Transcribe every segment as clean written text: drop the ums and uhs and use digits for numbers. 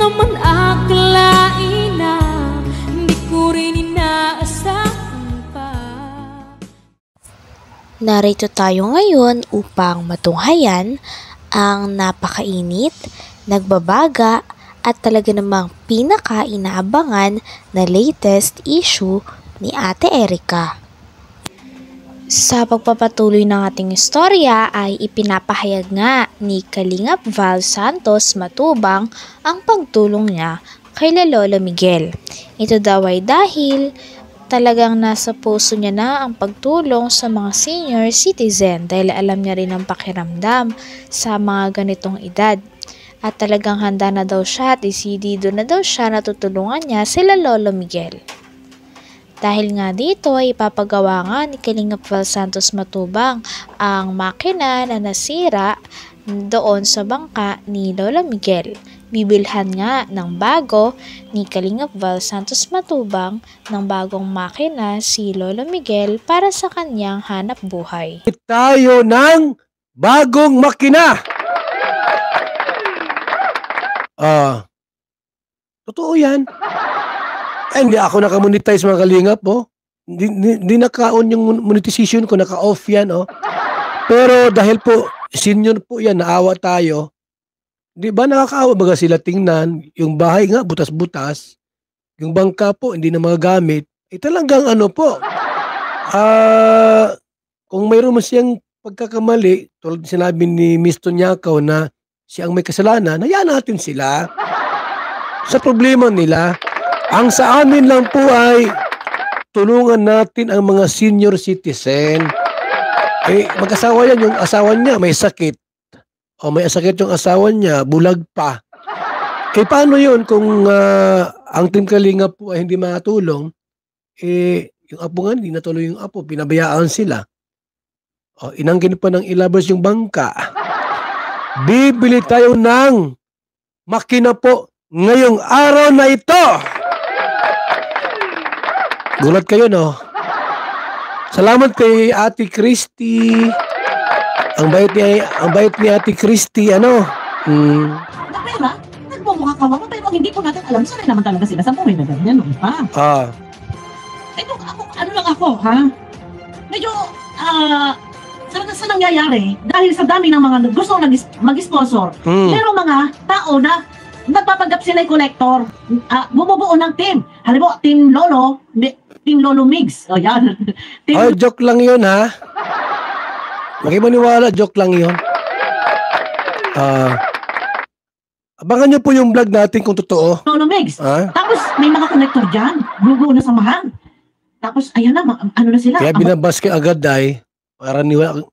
naman akalain na hindi ko rin inaasahan pa. Narito tayo ngayon upang matunghayan ang napakainit, nagbabaga at talaga namang pinaka-inaabangan na latest issue ni Ate Erica. Sa pagpapatuloy ng ating istorya ay ipinapahayag nga ni Kalingap Val Santos Matubang ang pagtulong niya kay Lolo Miguel. Ito daw ay dahil talagang nasa puso niya na ang pagtulong sa mga senior citizen dahil alam niya rin ang pakiramdam sa mga ganitong edad. At talagang handa na daw siya at isidido na daw siya na tutulungan niya sila Lolo Miguel. Dahil nga dito ay ipapagawa nga ni Kalingap Val Santos Matubang ang makina na nasira doon sa bangka ni Lolo Miguel. Bibilhan nga ng bago ni Kalingap Val Santos Matubang ng bagong makina si Lolo Miguel para sa kanyang hanap buhay. Tayo ng bagong makina! Totoo yan. Hindi ako naka-monetize mga kalingap, oh. Hindi naka-on yung monetization ko, naka-off yan, oh. Pero dahil po, senior po yan, naawa tayo. Di ba nakakaawa baga sila tingnan, yung bahay nga, butas-butas. Yung bangka po, hindi na magagamit. Talagang ano po, kung mayroon mo siyang pagkakamali, tulad sinabi ni Miss Tonyakaw na siya ang may kasalanan, hayaan natin sila sa problema nila. Ang sa amin lang po ay tulungan natin ang mga senior citizen. Mag-asawa yan, yung asawa niya may sakit. O may sakit yung asawa niya, bulag pa. Paano yun kung ang Team Kalinga po ay hindi makatulong? Yung apo nga, hindi natuloy yung apo, pinabayaan sila. Inangkin pa ng ilabas yung bangka. Bibili tayo ng makina po ngayong araw na ito. Gulat kayo, no? Salamat kay Ate Christy. Ang bait ni Ate Christy, ano? Pera, nagmumukha ka mama, pero hindi po natin alam saan naman talaga sila sa buhay na ganyan, no? Ito, ano lang ako, ha? Medyo, sa nangyayari, dahil sa dami ng mga gusto mag-sponsor, merong mga tao na nagpapanggap sila yung collector, bumubuo ng team. Halimbawa, Team Lolo Migs. O yan. Joke lang yun, ha? Makimaniwala, joke lang yun. Abangan nyo po yung vlog natin kung totoo. Lolo Migs. Tapos, may mga collector dyan. Bubuo na samahan. Tapos, ayan na, ano na sila. Kaya binabas kayo agad, ay. Para niwala.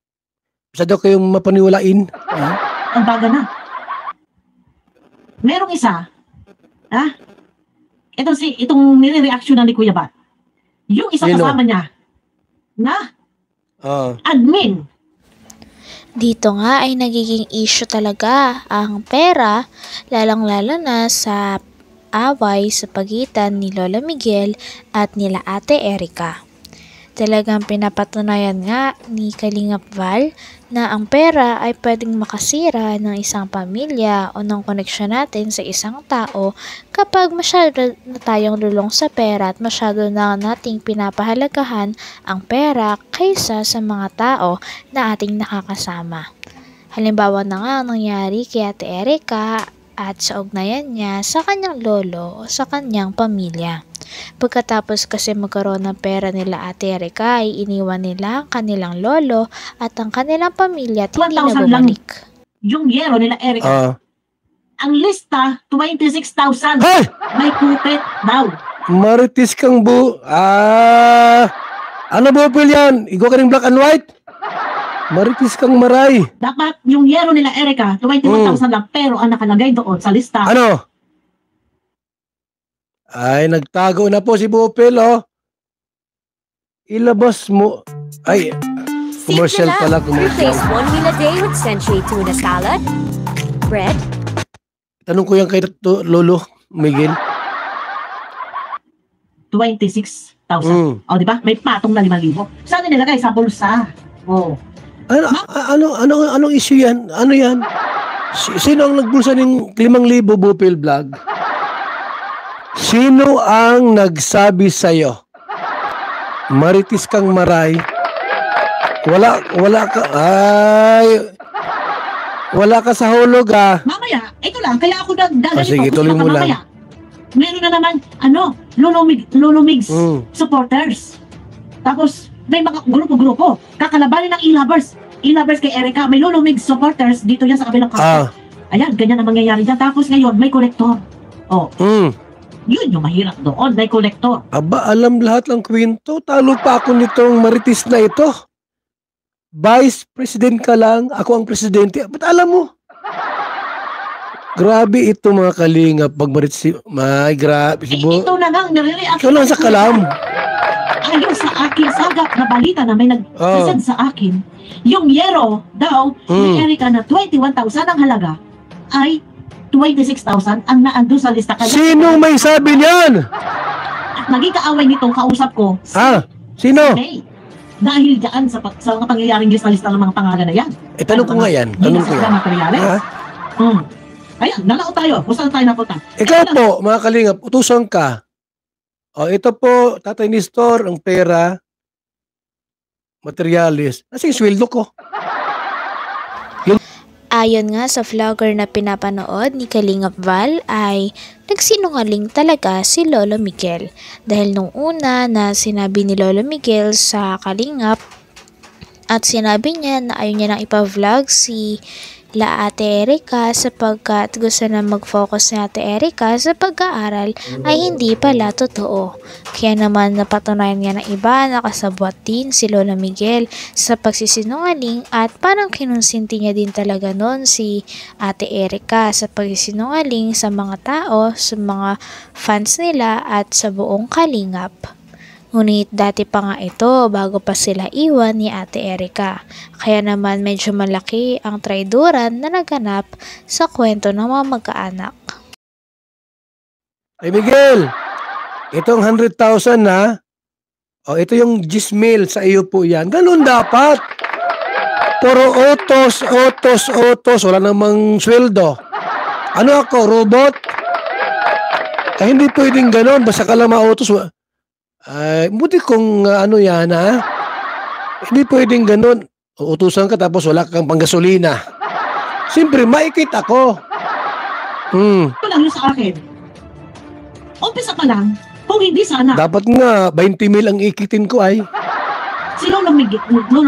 Basta daw kayong mapaniwalain. Ang baga na. Merong isa, itong nire-reaction ni Kuya Bat. Yung isang kasama niya, na admin. Dito nga ay nagiging issue talaga ang pera, lalang-lalo na sa away sa pagitan ni Lola Miguel at nila Ate Erica. Talagang pinapatunayan nga ni Kalingap Val na ang pera ay pwedeng makasira ng isang pamilya o ng koneksyon natin sa isang tao kapag masyado na tayong lulong sa pera at masyado na nating pinapahalagahan ang pera kaysa sa mga tao na ating nakakasama. Halimbawa na nga ang nangyari kay Ate Erica at sa ugnayan niya sa kanyang lolo o sa kanyang pamilya. Pagkatapos kasi magkaroon ng pera nila Ate Erica ay iniwan nila ang kanilang lolo at ang kanilang pamilya at hindi na bumalik. Yung yero nila Erica, ang lista 26,000. Hey! May kupit daw. Maritis kang ano bupil yan? Igo ka rin black and white? Maritis kang maray. Dapat yung yero nila Erica 21,000 lang, pero ang nakalagay doon sa lista. Ano? Ay, nagtago na po si Bupil, oh. Ilabas mo. Ay, commercial pala, commercial. Replace 1 meal a day with Senche tuna salad, bread. Tanong ko yan kay Lolo Miguel. 26,000. O, di ba? May patong na 5,000. Saan nilagay? Sa bulsa. Anong issue yan? Ano yan? Sino ang nagbulsa ng 5,000 Bupil vlog? Sino ang nagsabi sa'yo? Maritis kang maray. Wala ka sa hulog ah. Mamaya, ito lang, kaya ako nagdadalito. Sige, tuloy mo lang. Meron na naman, Lulumig supporters. Tapos, may mga grupo-grupo. Kakalabanin ng e-lovers. E-lovers kay Erica, may Lulumig supporters dito yan sa kabilang kaso. Ayan, ganyan ang mangyayari dyan. Tapos ngayon, may kolektor. Yun yung mahirap doon, may kolektor. Aba, alam lahat ng kwento. Talo pa ako nitong maritis na ito. Vice President ka lang, ako ang presidente. Ba't alam mo? Grabe ito mga kalingap. Pag maritis, grabe. Ito na nga, nare-react. Ikaw lang sa kalam. Ayon sa akin, sagap na balita na may nag-send sa akin, yung yero daw, ni Erica na 21,000 ang halaga, ay 26,000 ang naandun sa lista. Kaya, Sino may sabi niyan? at naging kaaway nitong kausap ko, Sino? May. Dahil dyan sa mga pangyayaring lista-lista ng mga pangalan na yan. Tanong ko nga yan. Tanong ko yan. Ayan, nalao tayo. Kung saan tayo napunta. Ikaw po, mga kalingap, utusan ka. Ito po, Tatay Nestor, ang pera, materialis. Nasa yung sweldo ko. Ayon nga sa vlogger na pinapanood ni Kalingap Val ay nagsinungaling talaga si Lolo Miguel. Dahil nung una na sinabi ni Lolo Miguel sa Kalingap at sinabi niya na ayaw niya nang ipa-vlog si Ate Erica sapagkat gusto na mag-focus ni Ate Erica sa pag-aaral ay hindi pala totoo. Kaya naman napatunayan niya ng iba na kasabwat din si Lola Miguel sa pagsisinungaling at parang kinonsinti niya din talaga noon si Ate Erica sa pagsisinungaling sa mga tao, sa mga fans nila at sa buong Kalingap. Ngunit dati pa nga ito bago pa sila iwan ni Ate Erica. Kaya naman medyo malaki ang traiduran na naganap sa kwento ng mga magkaanak. Ay Miguel, itong 100,000 na, ito yung Gismail sa iyo po yan. Ganun dapat. Puro otos, wala namang sweldo. Ano ako, robot? Ay hindi pwedeng ganun, basta ka lang mautos. Buti kung ano yan ha. Hindi pwedeng ganun. Uutusan ka tapos wala kang panggasolina. Siyempre, maikit ako. Ito lang yun sa akin. Umpisa pa lang, kung hindi sana. Dapat nga, 20 mil ang ikitin ko ay. Si Lolo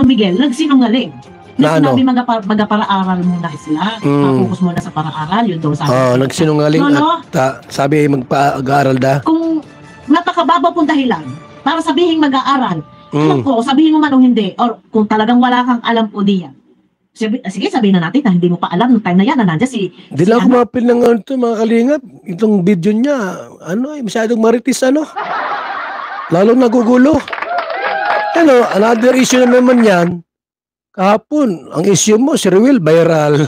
Miguel nagsinungaling. Na ano? Sinabi magpara-aral muna sila. Focus muna sa para-aral. Yun daw sabi. Nagsinungaling at sabi ay magpa-aaral da. Kung napakababaw pong dahilan para sabihin mag-aaral, alam ko, sabihin mo man o hindi, or kung talagang wala kang alam po diyan. Sige, sabihin na natin na hindi mo pa alam ng time na yan na nandiyan si... Hindi lang kumapil ng mga kalingap. Itong video niya, masyadong maritis Lalong nagugulo. Another issue na naman yan. Kahapon, ang issue mo, si Ruel, viral.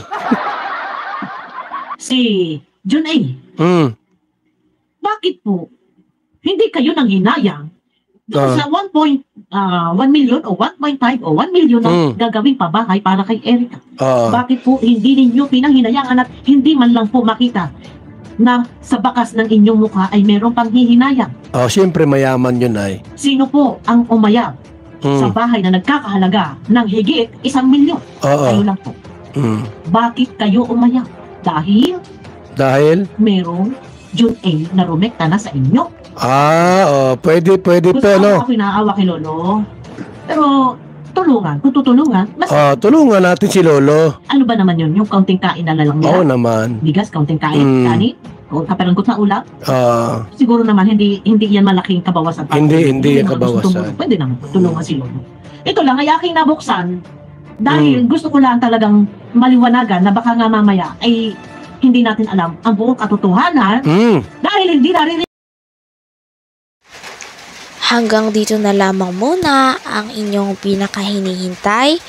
Si Jun A. Bakit po? Hindi kayo nang hinayang doon sa 1 million o 1.5 o 1 million na gagawing pabahay para kay Erica. Bakit po hindi ninyo pinanghinayangan at hindi man lang po makita na sa bakas ng inyong mukha ay merong panghihinayang? Siyempre mayaman yun ay. Sino po ang umayag sa bahay na nagkakahalaga ng higit 1 milyon? Kayo lang po. Bakit kayo umayag? Dahil merong June A na rumekta na sa inyo. Pwede pa, Ako inaawa kay Lolo. Pero, tulungan. Kung tutulungan, tulungan natin si Lolo. Ano ba naman yun? Yung kaunting kain na lang nila? Oo naman. Bigas, kaunting kain, kanin, kaperanggot na ulam. Siguro naman, hindi yan malaking kabawasan. Hindi yan kabawasan. Pwede naman, tulungan si Lolo. Ito lang, ay aking nabuksan dahil gusto ko lang talagang maliwanagan na baka nga mamaya ay hindi natin alam ang buong katotohanan dahil hindi naririnig. Hanggang dito na lamang muna ang inyong pinakahinihintay,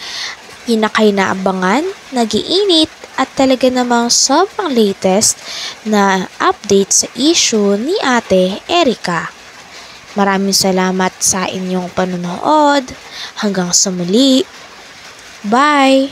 pinakainaabangan, nagiinit at talaga namang sobrang latest na update sa issue ni Ate Erica. Maraming salamat sa inyong panonood. Hanggang sa muli. Bye!